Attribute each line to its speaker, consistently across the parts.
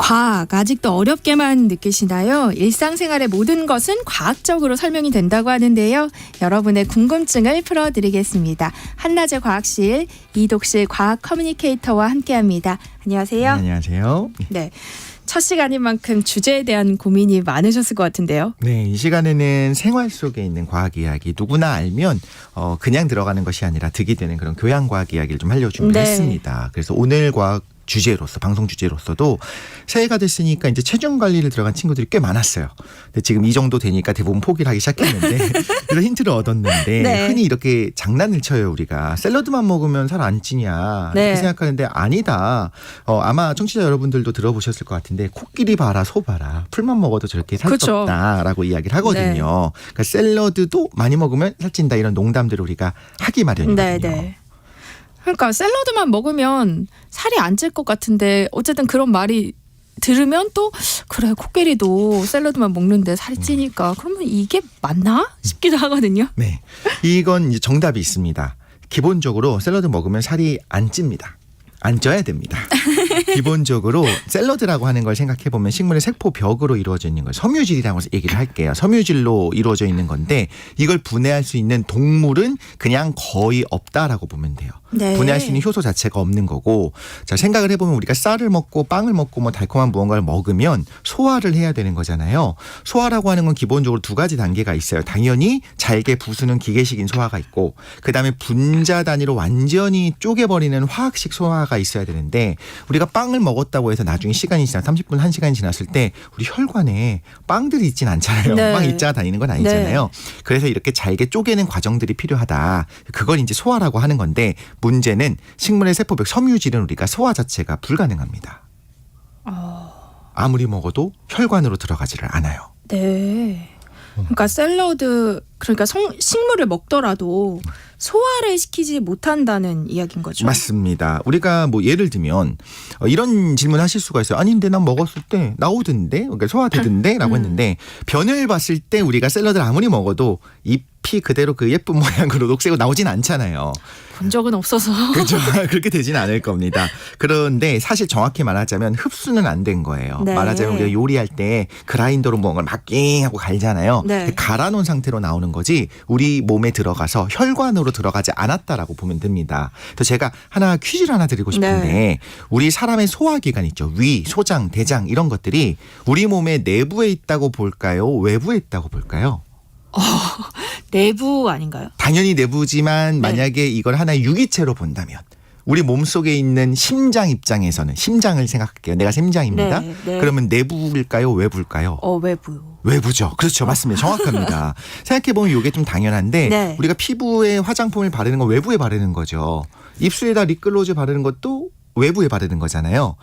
Speaker 1: 과학 아직도 어렵게만 느끼시나요? 일상생활의 모든 것은 과학적으로 설명이 된다고 하는데요. 여러분의 궁금증을 풀어드리겠습니다. 한낮의 과학실 이독실 과학 커뮤니케이터와 함께합니다. 안녕하세요.
Speaker 2: 네, 안녕하세요.
Speaker 1: 네, 첫 시간인 만큼 주제에 대한 고민이 많으셨을 것 같은데요.
Speaker 2: 네, 이 시간에는 생활 속에 있는 과학 이야기 누구나 알면 그냥 들어가는 것이 아니라 득이 되는 그런 교양 과학 이야기를 좀 하려고 준비했습니다. 그래서 오늘 과학 주제로서 방송 주제로서도 새해가 됐으니까 이제 체중 관리를 들어간 친구들이 꽤 많았어요. 근데 지금 이 정도 되니까 대부분 포기를 하기 시작했는데 그래서 힌트를 얻었는데
Speaker 1: 네.
Speaker 2: 흔히 이렇게 장난을 쳐요. 우리가 샐러드만 먹으면 살 안 찌냐
Speaker 1: 네.
Speaker 2: 이렇게 생각하는데 아니다. 아마 청취자 여러분들도 들어보셨을 것 같은데 코끼리 봐라 소 봐라 풀만 먹어도 저렇게 살쪘다라고 이야기를 하거든요. 그러니까 샐러드도 많이 먹으면 살찐다 이런 농담들을 우리가 하기 마련이거든요.
Speaker 1: 네. 그러니까 샐러드만 먹으면 살이 안 찔 것 같은데 어쨌든 그런 말이 들으면 또 그래 코끼리도 샐러드만 먹는데 살이 찌니까 그러면 이게 맞나 싶기도 하거든요.
Speaker 2: 네, 이건 이제 정답이 있습니다. 기본적으로 샐러드 먹으면 살이 안 찝니다. 안 쪄야 됩니다. 기본적으로 샐러드라고 하는 걸 생각해 보면 식물의 세포벽으로 이루어져 있는 거예요. 섬유질이라고 얘기를 할게요. 섬유질로 이루어져 있는 건데 이걸 분해할 수 있는 동물은 그냥 거의 없다라고 보면 돼요.
Speaker 1: 네.
Speaker 2: 분해할 수 있는 효소 자체가 없는 거고, 자 생각을 해보면 우리가 쌀을 먹고 빵을 먹고 뭐 달콤한 무언가를 먹으면 소화를 해야 되는 거잖아요. 소화라고 하는 건 기본적으로 두 가지 단계가 있어요. 당연히 잘게 부수는 기계식인 소화가 있고, 그 다음에 분자 단위로 완전히 쪼개버리는 화학식 소화가 있어야 되는데, 우리가 빵을 먹었다고 해서 나중에 시간이 지나 30분 1시간이 지났을 때 우리 혈관에 빵들이 있진 않잖아요.
Speaker 1: 네.
Speaker 2: 빵 입자가 다니는 건 아니잖아요.
Speaker 1: 네.
Speaker 2: 그래서 이렇게 잘게 쪼개는 과정들이 필요하다. 그걸 이제 소화라고 하는 건데, 문제는 식물의 세포벽 섬유질은 우리가 소화 자체가 불가능합니다. 아무리 먹어도 혈관으로 들어가지를 않아요.
Speaker 1: 네. 그러니까 샐러드 그러니까 식물을 먹더라도 소화를 시키지 못한다는 이야기인 거죠.
Speaker 2: 맞습니다. 우리가 뭐 예를 들면 이런 질문 하실 수가 있어요. 아니 근데 난 먹었을 때 나오던데 그러니까 소화되던데 라고 했는데, 변을 봤을 때 우리가 샐러드를 아무리 먹어도 잎이 그대로 그 예쁜 모양으로 녹색으로 나오진 않잖아요.
Speaker 1: 본 적은 없어서.
Speaker 2: 그렇죠. 그렇게 되지는 않을 겁니다. 그런데 사실 정확히 말하자면 흡수는 안 된 거예요.
Speaker 1: 네.
Speaker 2: 말하자면 우리가 요리할 때 그라인더로 뭔가를 막 하고 갈잖아요.
Speaker 1: 네.
Speaker 2: 갈아놓은 상태로 나오는 거지 우리 몸에 들어가서 혈관으로 들어가지 않았다라고 보면 됩니다. 그래서 제가 퀴즈를 하나 드리고 싶은데,
Speaker 1: 네.
Speaker 2: 우리 사람의 소화기관 있죠. 위, 소장, 대장 이런 것들이 우리 몸의 내부에 있다고 볼까요? 외부에 있다고 볼까요?
Speaker 1: 내부 아닌가요?
Speaker 2: 당연히 내부지만 만약에 이걸 하나의 유기체로 본다면 우리 몸속에 있는 심장 입장에서는, 심장을 생각할게요. 내가 심장입니다.
Speaker 1: 네, 네.
Speaker 2: 그러면 내부일까요? 외부일까요?
Speaker 1: 외부.
Speaker 2: 외부죠. 그렇죠. 맞습니다. 정확합니다. 생각해보면 이게 좀 당연한데
Speaker 1: 네.
Speaker 2: 우리가 피부에 화장품을 바르는 건 외부에 바르는 거죠. 입술에다 립글로즈 바르는 것도 외부에 바르는 거잖아요.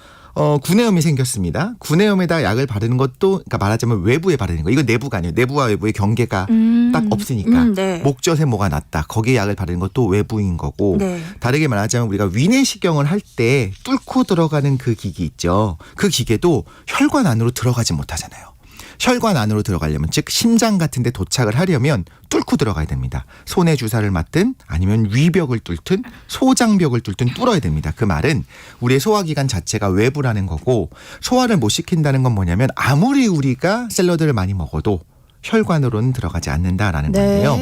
Speaker 2: 구내염이 생겼습니다. 구내염에다 약을 바르는 것도, 그러니까 말하자면 외부에 바르는 거. 이건 내부가 아니에요. 내부와 외부의 경계가 딱 없으니까.
Speaker 1: 네.
Speaker 2: 목젖에 뭐가 났다. 거기에 약을 바르는 것도 외부인 거고.
Speaker 1: 네.
Speaker 2: 다르게 말하자면 우리가 위내시경을 할 때 뚫고 들어가는 그 기기 있죠. 그 기계도 혈관 안으로 들어가지 못하잖아요. 혈관 안으로 들어가려면, 즉 심장 같은 데 도착을 하려면 뚫고 들어가야 됩니다. 손에 주사를 맞든 아니면 위벽을 뚫든 소장벽을 뚫든 뚫어야 됩니다. 그 말은 우리의 소화기관 자체가 외부라는 거고, 소화를 못 시킨다는 건 뭐냐면 아무리 우리가 샐러드를 많이 먹어도 혈관으로는 들어가지 않는다라는 건데요.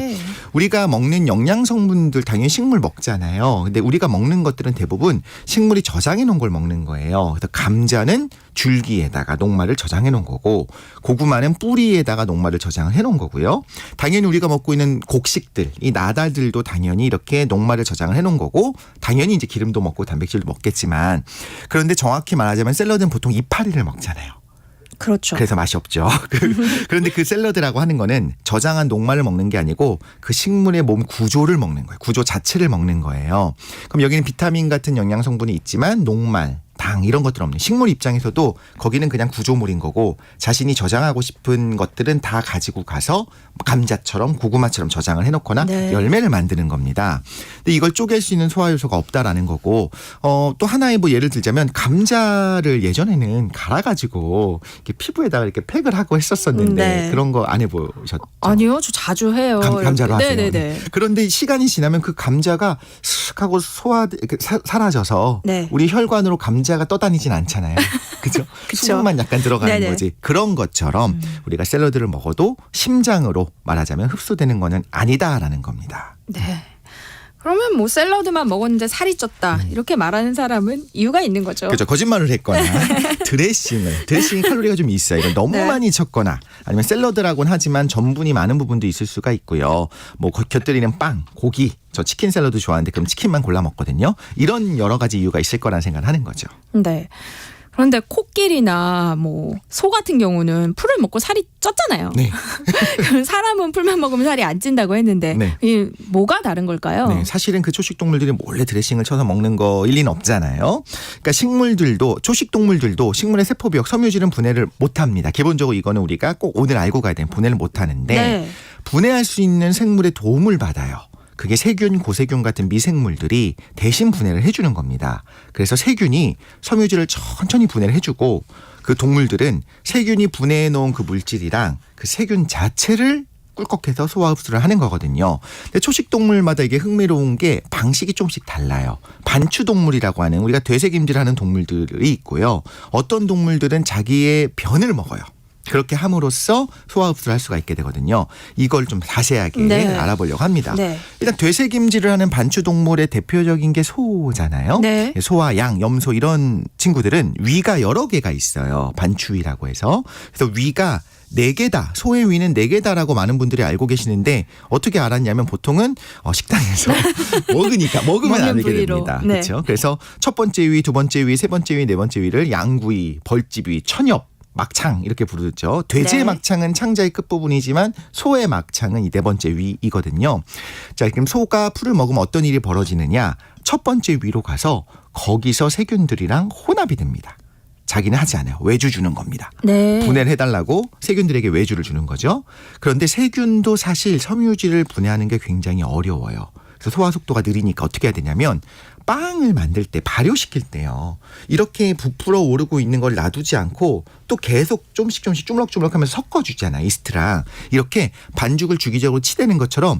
Speaker 2: 우리가 먹는 영양성분들 당연히 식물 먹잖아요. 근데 우리가 먹는 것들은 대부분 식물이 저장해 놓은 걸 먹는 거예요. 그래서 감자는 줄기에다가 녹말을 저장해 놓은 거고, 고구마는 뿌리에다가 녹말을 저장을 해 놓은 거고요. 당연히 우리가 먹고 있는 곡식들, 이 나달들도 당연히 이렇게 녹말을 저장을 해 놓은 거고, 당연히 이제 기름도 먹고 단백질도 먹겠지만, 그런데 정확히 말하자면 샐러드는 보통 이파리를 먹잖아요.
Speaker 1: 그렇죠.
Speaker 2: 그래서 맛이 없죠. 그런데 그 샐러드라고 하는 거는 저장한 녹말을 먹는 게 아니고 그 식물의 몸 구조를 먹는 거예요. 구조 자체를 먹는 거예요. 그럼 여기는 비타민 같은 영양 성분이 있지만 녹말, 당 이런 것들 없는, 식물 입장에서도 거기는 그냥 구조물인 거고, 자신이 저장하고 싶은 것들은 다 가지고 가서 감자처럼 고구마처럼 저장을 해놓거나
Speaker 1: 네. 열매를
Speaker 2: 열매를 만드는 겁니다. 근데 이걸 쪼갤 수 있는 소화 요소가 없다라는 거고, 또 하나의 뭐 예를 들자면 감자를 예전에는 갈아가지고 이렇게 피부에다가 이렇게 팩을 하고 했었었는데
Speaker 1: 네.
Speaker 2: 그런 거 안 해보셨죠?
Speaker 1: 아니요, 저 자주 해요.
Speaker 2: 감자로 하세요.
Speaker 1: 네네네.
Speaker 2: 그런데 시간이 지나면 그 감자가 슥 하고 사라져서
Speaker 1: 네.
Speaker 2: 우리 혈관으로 감자가 떠다니진 않잖아요. 그죠?
Speaker 1: 그쵸.
Speaker 2: 수분만 약간 들어가는
Speaker 1: 네네.
Speaker 2: 거지. 그런 것처럼 우리가 샐러드를 먹어도 심장으로 말하자면 흡수되는 거는 아니다라는 겁니다.
Speaker 1: 네. 그러면 뭐 샐러드만 먹었는데 살이 쪘다 이렇게 말하는 사람은 이유가 있는 거죠.
Speaker 2: 그렇죠. 거짓말을 했거나 드레싱이 칼로리가 좀 있어요. 이건 너무
Speaker 1: 네.
Speaker 2: 많이 쳤거나 아니면 샐러드라고는 하지만 전분이 많은 부분도 있을 수가 있고요. 뭐 곁들이는 빵, 고기, 저 치킨 샐러드 좋아하는데 그럼 치킨만 골라 먹거든요. 이런 여러 가지 이유가 있을 거라는 생각을 하는 거죠.
Speaker 1: 네. 그런데 코끼리나 뭐 소 같은 경우는 풀을 먹고 살이 쪘잖아요.
Speaker 2: 네.
Speaker 1: 그럼 사람은 풀만 먹으면 살이 안 찐다고 했는데
Speaker 2: 네.
Speaker 1: 이 뭐가 다른 걸까요?
Speaker 2: 네, 사실은 그 초식 동물들이 몰래 드레싱을 쳐서 먹는 거일 리는 없잖아요. 그러니까 초식 동물들도 식물의 세포비역, 섬유질은 분해를 못합니다. 기본적으로 이거는 우리가 꼭 오늘 알고 가야 되는 분해를 못하는데
Speaker 1: 네.
Speaker 2: 분해할 수 있는 생물의 도움을 받아요. 그게 세균, 고세균 같은 미생물들이 대신 분해를 해주는 겁니다. 그래서 세균이 섬유질을 천천히 분해를 해주고 그 동물들은 세균이 분해해 놓은 그 물질이랑 그 세균 자체를 꿀꺽해서 소화 흡수를 하는 거거든요. 근데 초식 동물마다 이게 흥미로운 게 방식이 조금씩 달라요. 반추동물이라고 하는 우리가 되새김질하는 동물들이 있고요. 어떤 동물들은 자기의 변을 먹어요. 그렇게 함으로써 소화 흡수를 할 수가 있게 되거든요. 이걸 좀 자세하게
Speaker 1: 네.
Speaker 2: 알아보려고 합니다.
Speaker 1: 네.
Speaker 2: 일단 되새김질을 하는 반추동물의 대표적인 게 소잖아요.
Speaker 1: 네.
Speaker 2: 소와 양, 염소 이런 친구들은 위가 여러 개가 있어요. 반추위라고 해서. 그래서 위가 4개다. 소의 위는 4개다라고 많은 분들이 알고 계시는데 어떻게 알았냐면 보통은 식당에서 먹으면
Speaker 1: 먹는
Speaker 2: 알게
Speaker 1: 부위로.
Speaker 2: 됩니다.
Speaker 1: 네.
Speaker 2: 그렇죠? 그래서 첫 번째 위, 두 번째 위, 세 번째 위, 네 번째 위를 양구위, 벌집위, 천엽, 막창 이렇게 부르죠. 돼지의
Speaker 1: 네.
Speaker 2: 막창은 창자의 끝부분이지만 소의 막창은 이 네 번째 위이거든요. 자, 그럼 소가 풀을 먹으면 어떤 일이 벌어지느냐. 첫 번째 위로 가서 거기서 세균들이랑 혼합이 됩니다. 자기는 하지 않아요. 외주 주는 겁니다.
Speaker 1: 네.
Speaker 2: 분해를 해달라고 세균들에게 외주를 주는 거죠. 그런데 세균도 사실 섬유질을 분해하는 게 굉장히 어려워요. 그래서 소화 속도가 느리니까 어떻게 해야 되냐면 빵을 만들 때 발효시킬 때요. 이렇게 부풀어 오르고 있는 걸 놔두지 않고 또 계속 조금씩 주물럭주물럭하면서 섞어주잖아요. 이스트랑. 이렇게 반죽을 주기적으로 치대는 것처럼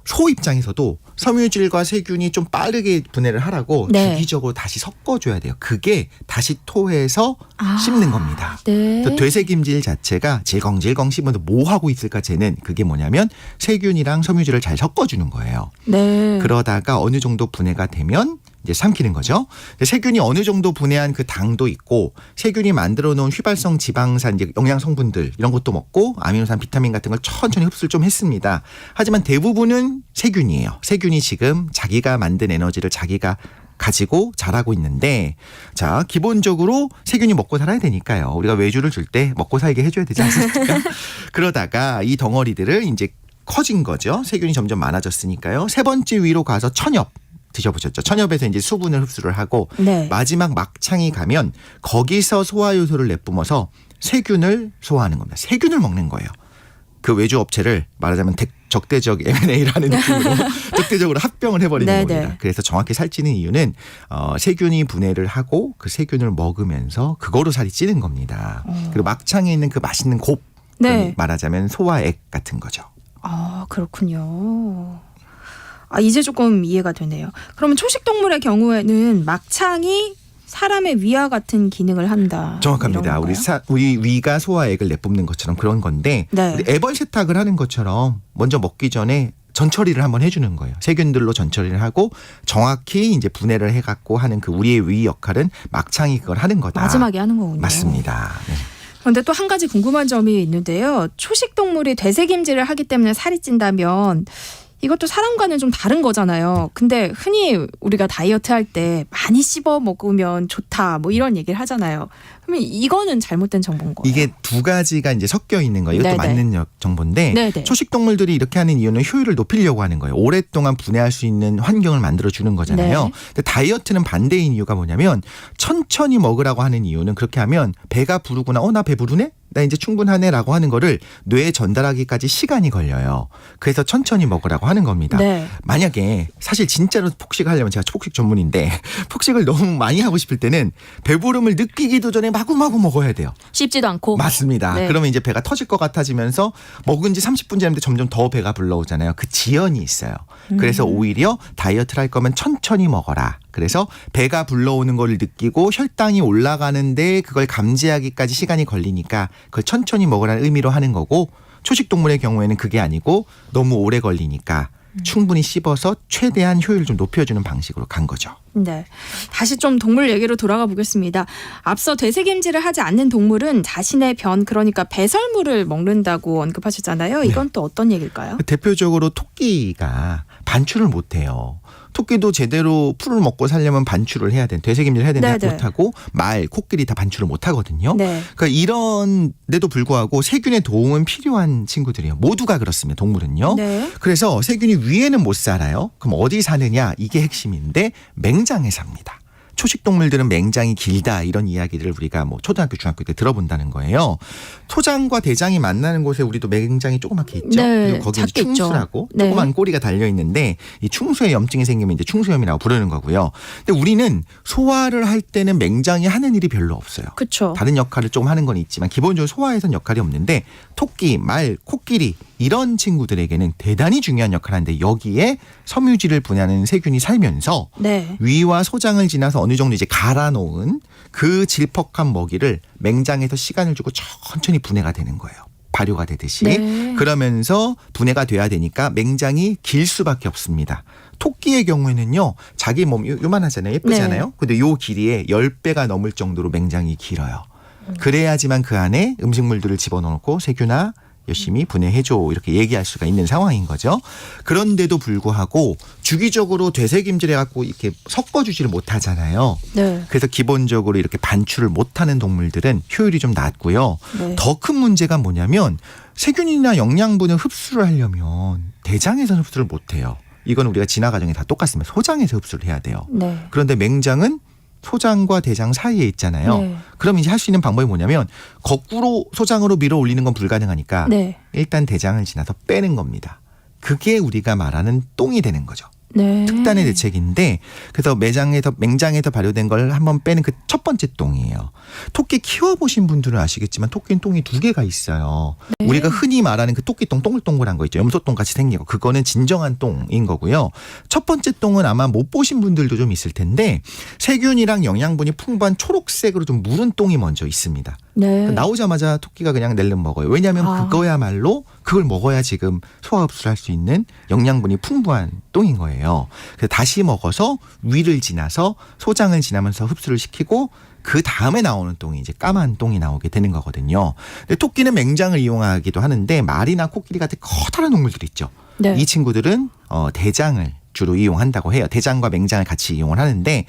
Speaker 2: 소 입장에서도 섬유질과 세균이 좀 빠르게 분해를 하라고
Speaker 1: 네.
Speaker 2: 주기적으로 다시 섞어줘야 돼요. 그게 다시 토해서 씹는 겁니다.
Speaker 1: 네.
Speaker 2: 또 되새김질 자체가 질겅질겅 씹으면서 뭐 하고 있을까 쟤는 그게 뭐냐면 세균이랑 섬유질을 잘 섞어주는 거예요.
Speaker 1: 네.
Speaker 2: 그러다가 어느 정도 분해가 되면 이제 삼키는 거죠. 세균이 어느 정도 분해한 그 당도 있고 세균이 만들어 놓은 휘발성 지방산 이제 영양 성분들 이런 것도 먹고 아미노산 비타민 같은 걸 천천히 흡수를 좀 했습니다. 하지만 대부분은 세균이에요. 세균이 지금 자기가 만든 에너지를 자기가 가지고 자라고 있는데 자 기본적으로 세균이 먹고 살아야 되니까요. 우리가 외주를 줄 때 먹고 살게 해줘야 되지 않습니까? 그러다가 이 덩어리들을 이제 커진 거죠. 세균이 점점 많아졌으니까요. 세 번째 위로 가서 천엽 드셔보셨죠? 천엽에서 이제 수분을 흡수를 하고
Speaker 1: 네.
Speaker 2: 마지막 막창이 가면 거기서 소화 요소를 내뿜어서 세균을 소화하는 겁니다. 세균을 먹는 거예요. 그 외주 업체를 말하자면 적대적 M&A라는 느낌으로 적대적으로 합병을 해버리는
Speaker 1: 네네.
Speaker 2: 겁니다. 그래서 정확히 살찌는 이유는 세균이 분해를 하고 그 세균을 먹으면서 그거로 살이 찌는 겁니다. 그리고 막창에 있는 그 맛있는 곱
Speaker 1: 네.
Speaker 2: 말하자면 소와 액 같은 거죠.
Speaker 1: 아, 그렇군요. 아, 이제 조금 이해가 되네요. 그러면 초식 동물의 경우에는 막창이 사람의 위와 같은 기능을 한다.
Speaker 2: 정확합니다.
Speaker 1: 이런
Speaker 2: 우리
Speaker 1: 건가요?
Speaker 2: 우리 위가 소와 액을 내뿜는 것처럼 그런 건데
Speaker 1: 네.
Speaker 2: 우리 애벌 세탁을 하는 것처럼 먼저 먹기 전에 전처리를 한번 해주는 거예요. 세균들로 전처리를 하고 정확히 이제 분해를 해갖고 하는 그 우리의 위 역할은 막창이 그걸 하는 거다.
Speaker 1: 마지막에 하는 거군요.
Speaker 2: 맞습니다. 네.
Speaker 1: 그런데 또 한 가지 궁금한 점이 있는데요. 초식 동물이 되새김질을 하기 때문에 살이 찐다면 이것도 사람과는 좀 다른 거잖아요. 근데 흔히 우리가 다이어트 할 때 많이 씹어 먹으면 좋다 뭐 이런 얘기를 하잖아요. 그러면 이거는 잘못된 정보인 거예요.
Speaker 2: 이게 두 가지가 이제 섞여 있는 거예요. 이것도
Speaker 1: 네네.
Speaker 2: 맞는 정보인데
Speaker 1: 네네.
Speaker 2: 초식 동물들이 이렇게 하는 이유는 효율을 높이려고 하는 거예요. 오랫동안 분해할 수 있는 환경을 만들어 주는 거잖아요.
Speaker 1: 네.
Speaker 2: 근데 다이어트는 반대인 이유가 뭐냐면 천천히 먹으라고 하는 이유는 그렇게 하면 배가 부르구나. 나 배부르네? 나 이제 충분하네라고 하는 거를 뇌에 전달하기까지 시간이 걸려요. 그래서 천천히 먹으라고 하는 겁니다.
Speaker 1: 네.
Speaker 2: 만약에 사실 진짜로 폭식하려면 제가 폭식 전문인데 폭식을 너무 많이 하고 싶을 때는 배부름을 느끼기도 전에 마구마구 먹어야 돼요.
Speaker 1: 씹지도 않고.
Speaker 2: 맞습니다.
Speaker 1: 네.
Speaker 2: 그러면 이제 배가 터질 것 같아지면서 먹은 지 30분 지났는데 점점 더 배가 불러오잖아요. 그 지연이 있어요. 그래서 오히려 다이어트를 할 거면 천천히 먹어라. 그래서 배가 불러오는 걸 느끼고 혈당이 올라가는데 그걸 감지하기까지 시간이 걸리니까 그걸 천천히 먹으라는 의미로 하는 거고, 초식 동물의 경우에는 그게 아니고 너무 오래 걸리니까 충분히 씹어서 최대한 효율을 좀 높여주는 방식으로 간 거죠.
Speaker 1: 네. 다시 좀 동물 얘기로 돌아가 보겠습니다. 앞서 되새김질을 하지 않는 동물은 자신의 변, 그러니까 배설물을 먹는다고 언급하셨잖아요. 이건 또 어떤 얘기일까요?
Speaker 2: 대표적으로 토끼가 반출을 못해요. 토끼도 제대로 풀을 먹고 살려면 반출을 해야 되는, 되새김질을 해야 되는데
Speaker 1: 네네.
Speaker 2: 못하고 말, 코끼리 다 반출을 못하거든요.
Speaker 1: 네.
Speaker 2: 그러니까 이런데도 불구하고 세균의 도움은 필요한 친구들이에요. 모두가 그렇습니다. 동물은요.
Speaker 1: 네.
Speaker 2: 그래서 세균이 위에는 못 살아요. 그럼 어디 사느냐? 이게 핵심인데 맹장에 삽니다. 초식 동물들은 맹장이 길다, 이런 이야기를 우리가 뭐 초등학교, 중학교 때 들어본다는 거예요. 소장과 대장이 만나는 곳에 우리도 맹장이 조그맣게 있죠.
Speaker 1: 네,
Speaker 2: 그리고 거기는
Speaker 1: 작게 있죠.
Speaker 2: 충수라고
Speaker 1: 네.
Speaker 2: 조그만 꼬리가 달려 있는데, 이 충수에 염증이 생기면 이제 충수염이라고 부르는 거고요. 근데 우리는 소화를 할 때는 맹장이 하는 일이 별로 없어요.
Speaker 1: 그렇죠.
Speaker 2: 다른 역할을 좀 하는 건 있지만 기본적으로 소화에선 역할이 없는데, 토끼, 말, 코끼리 이런 친구들에게는 대단히 중요한 역할을 하는데, 여기에 섬유질을 분해하는 세균이 살면서
Speaker 1: 네.
Speaker 2: 위와 소장을 지나서 어느 정도 이제 갈아놓은 그 질퍽한 먹이를 맹장에서 시간을 주고 천천히 분해가 되는 거예요. 발효가 되듯이.
Speaker 1: 네.
Speaker 2: 그러면서 분해가 돼야 되니까 맹장이 길 수밖에 없습니다. 토끼의 경우에는요, 자기 몸 요만하잖아요. 예쁘잖아요.
Speaker 1: 네.
Speaker 2: 근데 요 길이에 10배가 넘을 정도로 맹장이 길어요. 그래야지만 그 안에 음식물들을 집어넣고 세균아 열심히 분해해줘, 이렇게 얘기할 수가 있는 상황인 거죠. 그런데도 불구하고 주기적으로 되새김질해갖고 이렇게 섞어주지를 못하잖아요.
Speaker 1: 네.
Speaker 2: 그래서 기본적으로 이렇게 반출을 못하는 동물들은 효율이 좀 낮고요.
Speaker 1: 네.
Speaker 2: 더 큰 문제가 뭐냐면, 세균이나 영양분을 흡수를 하려면 대장에서는 흡수를 못해요. 이건 우리가 진화 과정이 다 똑같습니다. 소장에서 흡수를 해야 돼요.
Speaker 1: 네.
Speaker 2: 그런데 맹장은 소장과 대장 사이에 있잖아요.
Speaker 1: 네.
Speaker 2: 그럼 이제 할 수 있는 방법이 뭐냐면, 거꾸로 소장으로 밀어 올리는 건 불가능하니까
Speaker 1: 네.
Speaker 2: 일단 대장을 지나서 빼는 겁니다. 그게 우리가 말하는 똥이 되는 거죠.
Speaker 1: 네.
Speaker 2: 특단의 대책인데, 그래서 맹장에서 발효된 걸 한번 빼는 그 첫 번째 똥이에요. 토끼 키워보신 분들은 아시겠지만 토끼는 똥이 2개가 있어요.
Speaker 1: 네.
Speaker 2: 우리가 흔히 말하는 그 토끼똥, 동글동글한 거 있죠. 염소똥 같이 생긴 거. 그거는 진정한 똥인 거고요. 첫 번째 똥은 아마 못 보신 분들도 좀 있을 텐데, 세균이랑 영양분이 풍부한 초록색으로 좀 무른 똥이 먼저 있습니다.
Speaker 1: 네.
Speaker 2: 나오자마자 토끼가 그냥 낼름 먹어요. 왜냐하면 그거야말로 그걸 먹어야 지금 소화 흡수를 할 수 있는 영양분이 풍부한 똥인 거예요. 그래서 다시 먹어서 위를 지나서 소장을 지나면서 흡수를 시키고, 그 다음에 나오는 똥이 이제 까만 똥이 나오게 되는 거거든요. 근데 토끼는 맹장을 이용하기도 하는데, 말이나 코끼리 같은 커다란 동물들 있죠.
Speaker 1: 네.
Speaker 2: 이 친구들은 대장을 주로 이용한다고 해요. 대장과 맹장을 같이 이용을 하는데,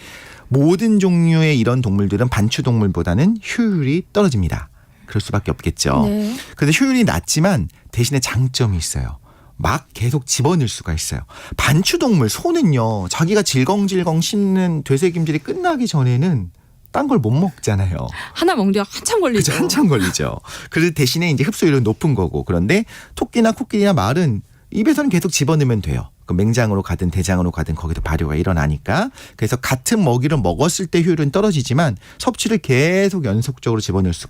Speaker 2: 모든 종류의 이런 동물들은 반추동물보다는 효율이 떨어집니다. 그럴 수밖에 없겠죠.
Speaker 1: 네.
Speaker 2: 그런데 효율이 낮지만 대신에 장점이 있어요. 막 계속 집어넣을 수가 있어요. 반추동물, 소는요, 자기가 질겅질겅 씹는 되새김질이 끝나기 전에는 딴 걸 못 먹잖아요.
Speaker 1: 하나 먹는데 한참 걸리죠.
Speaker 2: 그죠, 한참 걸리죠. 그 대신에 이제 흡수율은 높은 거고. 그런데 토끼나 코끼리나 말은 입에서는 계속 집어넣으면 돼요. 그 맹장으로 가든 대장으로 가든 거기도 발효가 일어나니까. 그래서 같은 먹이를 먹었을 때 효율은 떨어지지만 섭취를 계속 연속적으로 집어넣을 수,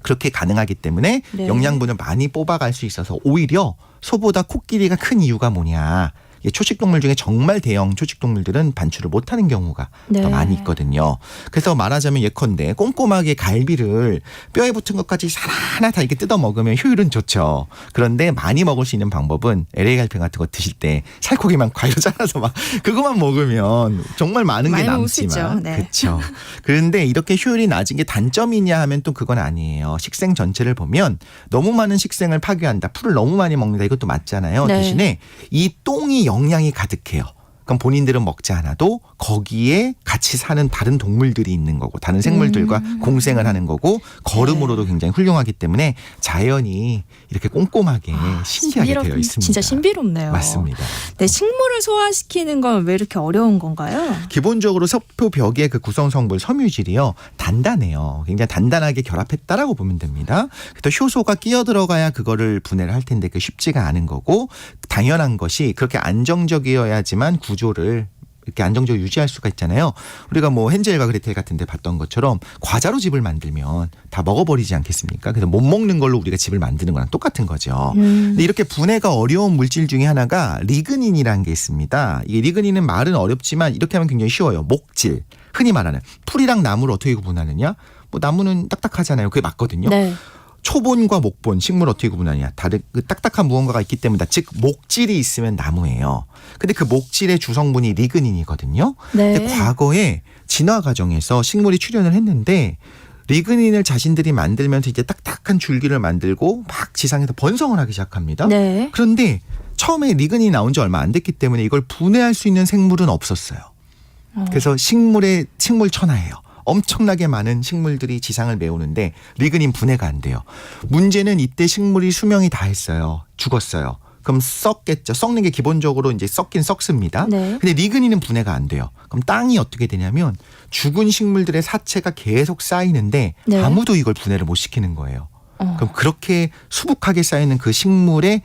Speaker 2: 그렇게 가능하기 때문에
Speaker 1: 네.
Speaker 2: 영양분을 많이 뽑아갈 수 있어서 오히려 소보다 코끼리가 큰 이유가 뭐냐. 초식동물 중에 정말 대형 초식동물들은 반출을 못하는 경우가
Speaker 1: 네.
Speaker 2: 더 많이 있거든요. 그래서 말하자면 예컨대 꼼꼼하게 갈비를 뼈에 붙은 것까지 하나 다 이렇게 뜯어 먹으면 효율은 좋죠. 그런데 많이 먹을 수 있는 방법은 LA 갈비 같은 거 드실 때 살코기만 과일로 잘라서 막 그것만 먹으면 정말 많은 게
Speaker 1: 많이 먹을 수
Speaker 2: 남지만.
Speaker 1: 있죠. 네.
Speaker 2: 그렇죠. 그런데 이렇게 효율이 낮은 게 단점이냐 하면 또 그건 아니에요. 식생 전체를 보면 너무 많은 식생을 파괴한다, 풀을 너무 많이 먹는다, 이것도 맞잖아요.
Speaker 1: 네.
Speaker 2: 대신에 이 똥이 영양이 가득해요. 그럼 본인들은 먹지 않아도 거기에 같이 사는 다른 동물들이 있는 거고, 다른 생물들과 공생을 하는 거고, 거름으로도 굉장히 훌륭하기 때문에 자연이 이렇게 꼼꼼하게 신기하게 되어 있습니다.
Speaker 1: 진짜 신비롭네요.
Speaker 2: 맞습니다.
Speaker 1: 네, 식물을 소화시키는 건 왜 이렇게 어려운 건가요?
Speaker 2: 기본적으로 세포 벽의 그 구성 성분 섬유질이요, 단단해요. 굉장히 단단하게 결합했다라고 보면 됩니다. 그래서 효소가 끼어 들어가야 그거를 분해를 할 텐데 그 쉽지가 않은 거고, 당연한 것이 그렇게 안정적이어야지만 구조를 이렇게 안정적으로 유지할 수가 있잖아요. 우리가 뭐 헨젤과 그레텔 같은 데 봤던 것처럼 과자로 집을 만들면 다 먹어버리지 않겠습니까? 그래서 못 먹는 걸로 우리가 집을 만드는 거랑 똑같은 거죠. 근데 이렇게 분해가 어려운 물질 중에 하나가 리그닌이라는 게 있습니다. 이 리그닌은 말은 어렵지만 이렇게 하면 굉장히 쉬워요. 목질. 흔히 말하는 풀이랑 나무를 어떻게 구분하느냐? 뭐 나무는 딱딱하잖아요. 그게 맞거든요.
Speaker 1: 네.
Speaker 2: 초본과 목본, 식물 어떻게 구분하냐. 다른 그 딱딱한 무언가가 있기 때문이다. 즉 목질이 있으면 나무예요. 근데 그 목질의 주성분이 리그닌이거든요.
Speaker 1: 네.
Speaker 2: 근데 과거에 진화 과정에서 식물이 출현을 했는데 리그닌을 자신들이 만들면서 이제 딱딱한 줄기를 만들고 막 지상에서 번성을 하기 시작합니다.
Speaker 1: 네.
Speaker 2: 그런데 처음에 리그닌이 나온 지 얼마 안 됐기 때문에 이걸 분해할 수 있는 생물은 없었어요. 그래서 식물 천하예요. 엄청나게 많은 식물들이 지상을 메우는데 리그닌 분해가 안 돼요. 문제는 이때 식물이 수명이 다 했어요. 죽었어요. 그럼 썩겠죠. 썩는 게 기본적으로 이제 썩긴 썩습니다.
Speaker 1: 네.
Speaker 2: 근데 리그닌은 분해가 안 돼요. 그럼 땅이 어떻게 되냐면 죽은 식물들의 사체가 계속 쌓이는데
Speaker 1: 네.
Speaker 2: 아무도 이걸 분해를 못 시키는 거예요. 그럼 그렇게 수북하게 쌓이는 그 식물의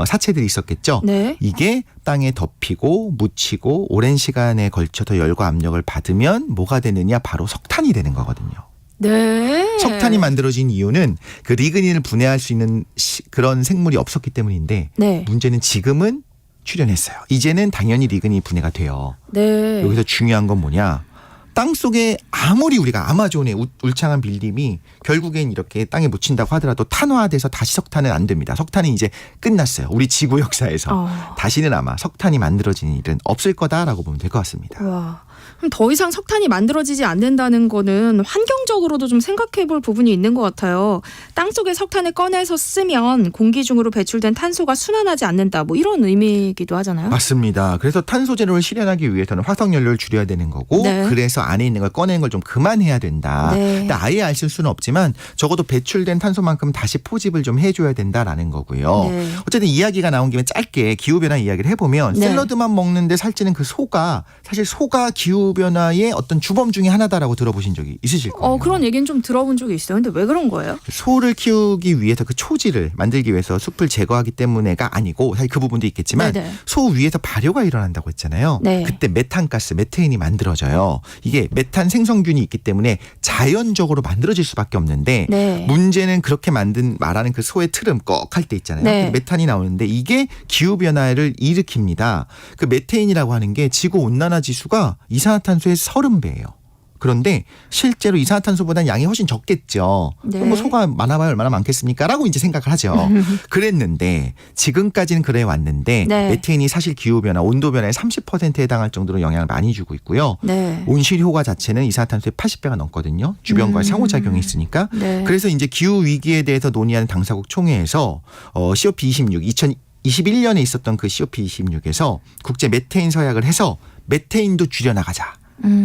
Speaker 2: 사체들이 있었겠죠.
Speaker 1: 네.
Speaker 2: 이게 땅에 덮이고 묻히고 오랜 시간에 걸쳐서 열과 압력을 받으면 뭐가 되느냐? 바로 석탄이 되는 거거든요.
Speaker 1: 네.
Speaker 2: 석탄이 만들어진 이유는 그 리그닌을 분해할 수 있는 그런 생물이 없었기 때문인데
Speaker 1: 네.
Speaker 2: 문제는 지금은 출현했어요. 이제는 당연히 리그닌이 분해가 돼요.
Speaker 1: 네.
Speaker 2: 여기서 중요한 건 뭐냐? 땅 속에 아무리 우리가 아마존의 울창한 빌림이 결국엔 이렇게 땅에 묻힌다고 하더라도 탄화돼서 다시 석탄은 안 됩니다. 석탄은 이제 끝났어요. 우리 지구 역사에서. 다시는 아마 석탄이 만들어지는 일은 없을 거다라고 보면 될 것 같습니다.
Speaker 1: 와. 그럼 더 이상 석탄이 만들어지지 않는다는 거는 환경적으로도 좀 생각해 볼 부분이 있는 것 같아요. 땅속에 석탄을 꺼내서 쓰면 공기 중으로 배출된 탄소가 순환하지 않는다. 뭐 이런 의미이기도 하잖아요.
Speaker 2: 맞습니다. 그래서 탄소 제로를 실현하기 위해서는 화석 연료를 줄여야 되는 거고
Speaker 1: 네.
Speaker 2: 그래서 안에 있는 걸 꺼내는 걸 좀 그만해야 된다.
Speaker 1: 네.
Speaker 2: 근데 아예 알 수는 없지만 적어도 배출된 탄소만큼 다시 포집을 좀 해줘야 된다라는 거고요.
Speaker 1: 네.
Speaker 2: 어쨌든 이야기가 나온 김에 짧게 기후변화 이야기를 해보면
Speaker 1: 네.
Speaker 2: 샐러드만 먹는데 살찌는 그 소가 사실 소가 기후변화의 어떤 주범 중에 하나다라고 들어보신 적이 있으실 거예요.
Speaker 1: 그런 얘기는 좀 들어본 적이 있어요. 근데 왜 그런 거예요?
Speaker 2: 소를 키우기 위해서 그 초지를 만들기 위해서 숲을 제거하기 때문에가 아니고 사실 그 부분도 있겠지만
Speaker 1: 네네.
Speaker 2: 소 위에서 발효가 일어난다고 했잖아요.
Speaker 1: 네.
Speaker 2: 그때 메탄가스, 메테인이 만들어져요. 이게 메탄 생성균이 있기 때문에 자연적으로 만들어질 수밖에 없는데
Speaker 1: 네.
Speaker 2: 문제는 그렇게 말하는 그 소의 트름 꺽 할 때 있잖아요.
Speaker 1: 네.
Speaker 2: 메탄이 나오는데 이게 기후변화를 일으킵니다. 그 메테인이라고 하는 게 지구온난화 지수가 이산화탄소의 30배예요. 그런데 실제로 이산화탄소보다는 양이 훨씬 적겠죠.
Speaker 1: 네.
Speaker 2: 그럼 뭐 소가 많아봐야 얼마나 많겠습니까? 라고 이제 생각을 하죠. 그랬는데 지금까지는 그래 왔는데
Speaker 1: 네.
Speaker 2: 메테인이 사실 기후변화, 온도변화의 30%에 해당할 정도로 영향을 많이 주고 있고요.
Speaker 1: 네.
Speaker 2: 온실효과 자체는 이산화탄소의 80배가 넘거든요. 주변과의 상호작용이 있으니까.
Speaker 1: 네.
Speaker 2: 그래서 이제 기후위기에 대해서 논의하는 당사국 총회에서 COP26, 2021년에 있었던 그 COP26에서 국제 메테인 서약을 해서 메테인도 줄여나가자.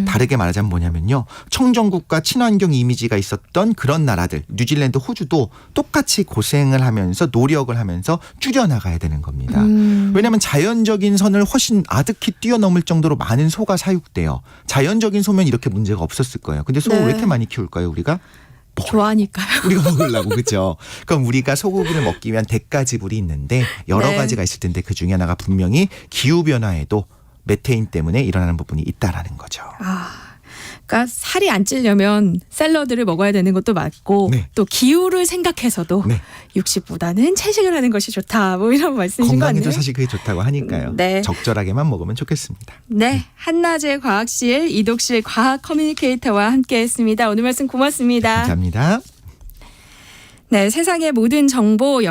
Speaker 2: 다르게 말하자면 뭐냐면요. 청정국가 친환경 이미지가 있었던 그런 나라들, 뉴질랜드, 호주도 똑같이 고생을 하면서 노력을 하면서 줄여나가야 되는 겁니다. 왜냐하면 자연적인 선을 훨씬 아득히 뛰어넘을 정도로 많은 소가 사육돼요. 자연적인 소면 이렇게 문제가 없었을 거예요. 근데 소를
Speaker 1: 네.
Speaker 2: 왜 이렇게 많이 키울까요, 우리가?
Speaker 1: 좋아하니까요.
Speaker 2: 우리가 먹으려고 그렇죠. 그럼 우리가 소고기를 먹기 위한 대가지불이 있는데 여러
Speaker 1: 네.
Speaker 2: 가지가 있을 텐데 그 중에 하나가 분명히 기후변화에도 메테인 때문에 일어나는 부분이 있다라는 거죠.
Speaker 1: 그러니까 살이 안 찌려면 샐러드를 먹어야 되는 것도 맞고
Speaker 2: 네.
Speaker 1: 또 기후를 생각해서도
Speaker 2: 네.
Speaker 1: 육식보다는 채식을 하는 것이 좋다. 뭐 이런 말씀이신 것
Speaker 2: 건강에도
Speaker 1: 같네요.
Speaker 2: 사실 그게 좋다고 하니까요.
Speaker 1: 네.
Speaker 2: 적절하게만 먹으면 좋겠습니다.
Speaker 1: 네, 한낮의 과학실 이독실 과학 커뮤니케이터와 함께했습니다. 오늘 말씀 고맙습니다.
Speaker 2: 감사합니다.
Speaker 1: 네, 세상의 모든 정보